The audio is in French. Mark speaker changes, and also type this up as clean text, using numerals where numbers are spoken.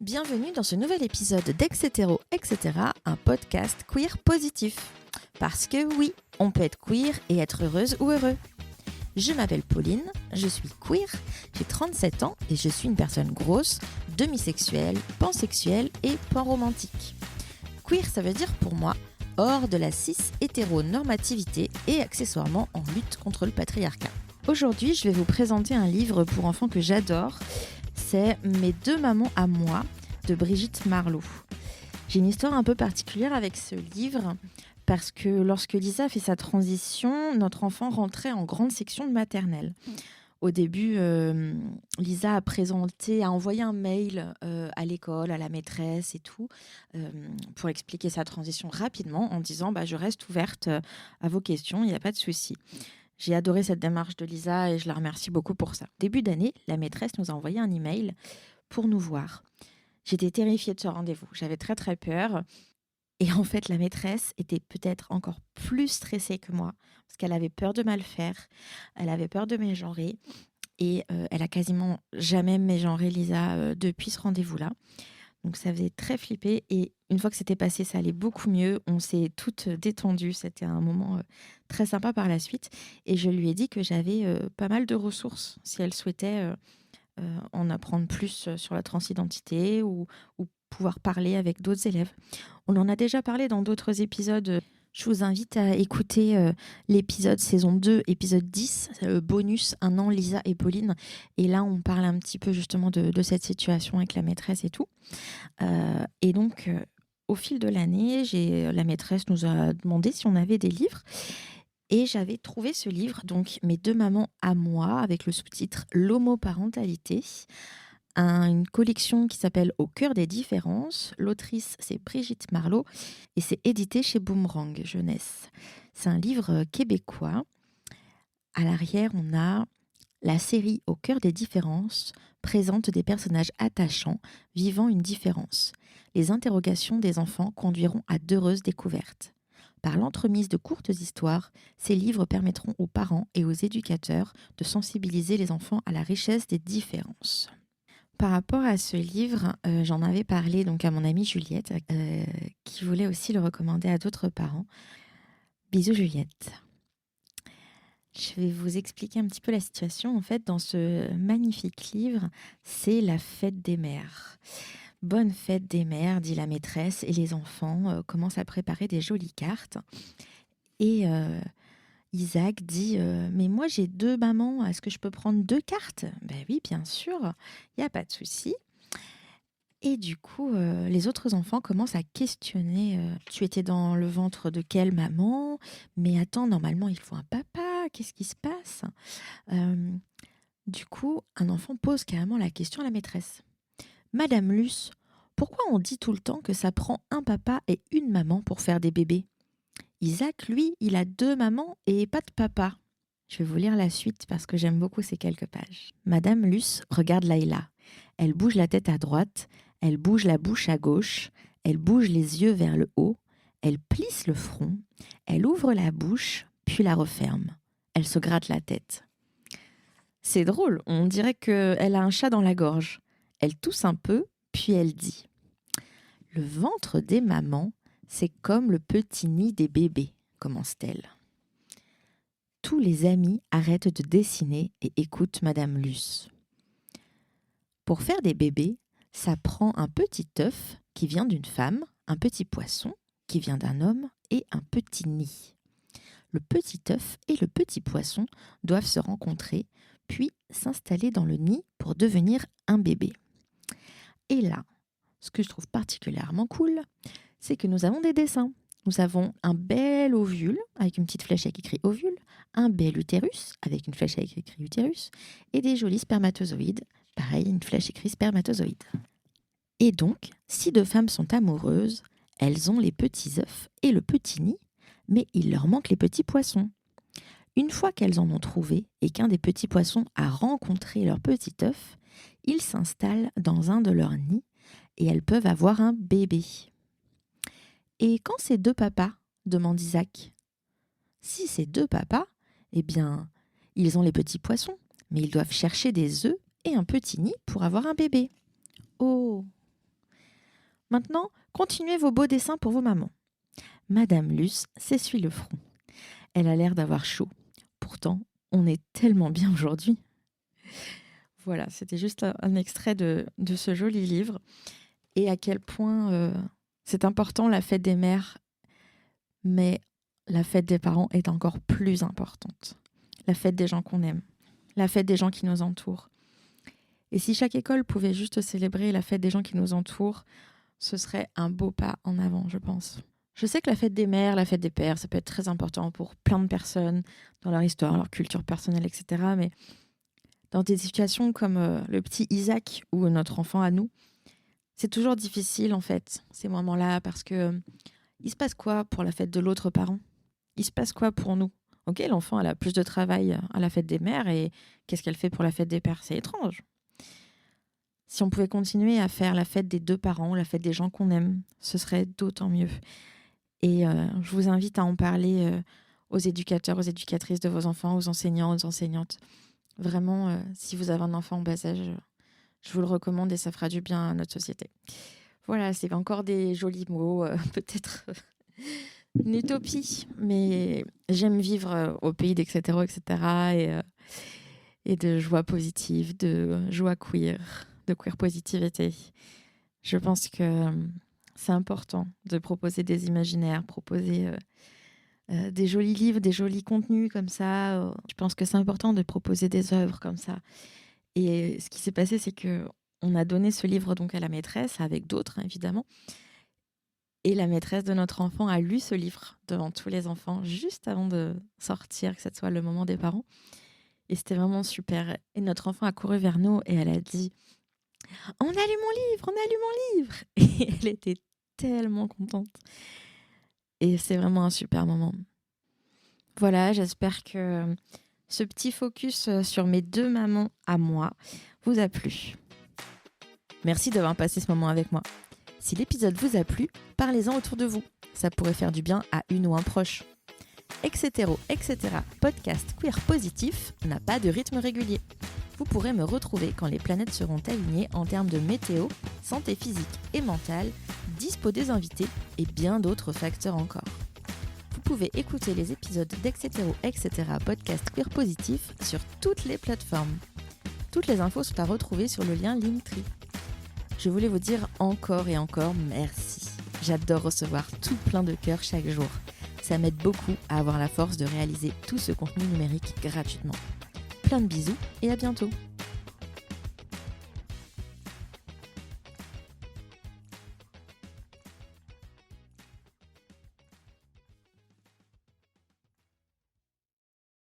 Speaker 1: Bienvenue dans ce nouvel épisode d'Etc, etc., un podcast queer positif. Parce que oui, on peut être queer et être heureuse ou heureux. Je m'appelle Pauline, je suis queer, j'ai 37 ans et je suis une personne grosse, demisexuelle, pansexuelle et panromantique. Queer, ça veut dire pour moi hors de la cis-hétéronormativité et accessoirement en lutte contre le patriarcat. Aujourd'hui, je vais vous présenter un livre pour enfants que j'adore. C'est Mes deux mamans à moi de Brigitte Marlot. J'ai une histoire un peu particulière avec ce livre parce que lorsque Lisa a fait sa transition, notre enfant rentrait en grande section de maternelle. Au début, Lisa a envoyé un mail à l'école, à la maîtresse et tout, pour expliquer sa transition rapidement en disant je reste ouverte à vos questions, il n'y a pas de souci. J'ai adoré cette démarche de Lisa et je la remercie beaucoup pour ça. Début d'année, la maîtresse nous a envoyé un email pour nous voir. J'étais terrifiée de ce rendez-vous. J'avais très très peur. Et en fait, la maîtresse était peut-être encore plus stressée que moi parce qu'elle avait peur de mal faire. Elle avait peur de mégenrer. Et elle a quasiment jamais mégenré Lisa depuis ce rendez-vous-là. Donc ça faisait très flipper et une fois que c'était passé, ça allait beaucoup mieux. On s'est toutes détendues. C'était un moment très sympa par la suite. Et je lui ai dit que j'avais pas mal de ressources si elle souhaitait en apprendre plus sur la transidentité ou pouvoir parler avec d'autres élèves. On en a déjà parlé dans d'autres épisodes. Je vous invite à écouter l'épisode saison 2, épisode 10, bonus, un an, Lisa et Pauline. Et là, on parle un petit peu justement de cette situation avec la maîtresse et tout. Et donc, au fil de l'année, la maîtresse nous a demandé si on avait des livres. Et j'avais trouvé ce livre, donc Mes deux mamans à moi, avec le sous-titre L'homoparentalité. Une collection qui s'appelle Au cœur des différences. L'autrice, c'est Brigitte Marlot et c'est édité chez Boomerang Jeunesse. C'est un livre québécois. À l'arrière, on a la série Au cœur des différences présente des personnages attachants vivant une différence. Les interrogations des enfants conduiront à d'heureuses découvertes. Par l'entremise de courtes histoires, ces livres permettront aux parents et aux éducateurs de sensibiliser les enfants à la richesse des différences. Par rapport à ce livre, j'en avais parlé donc à mon amie Juliette, qui voulait aussi le recommander à d'autres parents. Bisous Juliette. Je vais vous expliquer un petit peu la situation. En fait, dans ce magnifique livre, c'est la fête des mères. Bonne fête des mères, dit la maîtresse, et les enfants commencent à préparer des jolies cartes. Et Isaac dit mais moi j'ai deux mamans, est-ce que je peux prendre deux cartes ? Ben oui, bien sûr, il n'y a pas de souci. Et du coup, les autres enfants commencent à questionner tu étais dans le ventre de quelle maman ? Mais attends, normalement il faut un papa, qu'est-ce qui se passe ? Du coup, un enfant pose carrément la question à la maîtresse. Madame Luce, pourquoi on dit tout le temps que ça prend un papa et une maman pour faire des bébés ? Isaac, lui, il a deux mamans et pas de papa. Je vais vous lire la suite parce que j'aime beaucoup ces quelques pages. Madame Luce regarde Laïla. Elle bouge la tête à droite, elle bouge la bouche à gauche, elle bouge les yeux vers le haut, elle plisse le front, elle ouvre la bouche, puis la referme. Elle se gratte la tête. C'est drôle, on dirait qu'elle a un chat dans la gorge. Elle tousse un peu, puis elle dit « Le ventre des mamans, c'est comme le petit nid des bébés, commence-t-elle. Tous les amis arrêtent de dessiner et écoutent Madame Luce. Pour faire des bébés, ça prend un petit œuf qui vient d'une femme, un petit poisson qui vient d'un homme et un petit nid. Le petit œuf et le petit poisson doivent se rencontrer, puis s'installer dans le nid pour devenir un bébé. Et là, ce que je trouve particulièrement cool, c'est que nous avons des dessins. Nous avons un bel ovule avec une petite flèche avec écrit ovule, un bel utérus avec une flèche avec écrit utérus et des jolis spermatozoïdes, pareil, une flèche écrit spermatozoïde. Et donc, si deux femmes sont amoureuses, elles ont les petits œufs et le petit nid, mais il leur manque les petits poissons. Une fois qu'elles en ont trouvé et qu'un des petits poissons a rencontré leur petit œuf, ils s'installent dans un de leurs nids et elles peuvent avoir un bébé. Et quand c'est deux papas ? Demande Isaac. Si c'est deux papas, eh bien, ils ont les petits poissons, mais ils doivent chercher des œufs et un petit nid pour avoir un bébé. Oh, Maintenant, continuez vos beaux dessins pour vos mamans. Madame Luce s'essuie le front. Elle a l'air d'avoir chaud. Pourtant, on est tellement bien aujourd'hui. Voilà, c'était juste un extrait de ce joli livre. Et à quel point c'est important la fête des mères, mais la fête des parents est encore plus importante. La fête des gens qu'on aime, la fête des gens qui nous entourent. Et si chaque école pouvait juste célébrer la fête des gens qui nous entourent, ce serait un beau pas en avant, je pense. Je sais que la fête des mères, la fête des pères, ça peut être très important pour plein de personnes dans leur histoire, leur culture personnelle, etc. Mais dans des situations comme le petit Isaac ou notre enfant à nous, c'est toujours difficile en fait, ces moments-là, parce que il se passe quoi pour la fête de l'autre parent ? Il se passe quoi pour nous ? Ok, l'enfant elle a plus de travail à la fête des mères et qu'est-ce qu'elle fait pour la fête des pères ? C'est étrange. Si on pouvait continuer à faire la fête des deux parents, la fête des gens qu'on aime, ce serait d'autant mieux. Et je vous invite à en parler aux éducateurs, aux éducatrices de vos enfants, aux enseignants, aux enseignantes. Vraiment, si vous avez un enfant en bas âge, je vous le recommande et ça fera du bien à notre société. Voilà, c'est encore des jolis mots, peut-être une utopie, mais j'aime vivre au pays d'Etc, etc. Et de joie positive, de joie queer, de queer positivité. Je pense que c'est important de proposer des imaginaires, proposer des jolis livres, des jolis contenus comme ça. Je pense que c'est important de proposer des œuvres comme ça. Et ce qui s'est passé, c'est qu'on a donné ce livre donc à la maîtresse, avec d'autres évidemment. Et la maîtresse de notre enfant a lu ce livre devant tous les enfants, juste avant de sortir, que ce soit le moment des parents. Et c'était vraiment super. Et notre enfant a couru vers nous et elle a dit « On a lu mon livre, on a lu mon livre !» Et elle était tellement contente. Et c'est vraiment un super moment. Voilà, j'espère que ce petit focus sur mes deux mamans à moi vous a plu. Merci d'avoir passé ce moment avec moi. Si l'épisode vous a plu, parlez-en autour de vous. Ça pourrait faire du bien à une ou un proche. Etc. Podcast queer positif n'a pas de rythme régulier. Vous pourrez me retrouver quand les planètes seront alignées en termes de météo, santé physique et mentale, dispo des invités et bien d'autres facteurs encore. Vous pouvez écouter les épisodes d'Etc, podcast queer positif sur toutes les plateformes. Toutes les infos sont à retrouver sur le lien Linktree. Je voulais vous dire encore et encore merci. J'adore recevoir tout plein de cœur chaque jour. Ça m'aide beaucoup à avoir la force de réaliser tout ce contenu numérique gratuitement. Plein de bisous et à bientôt.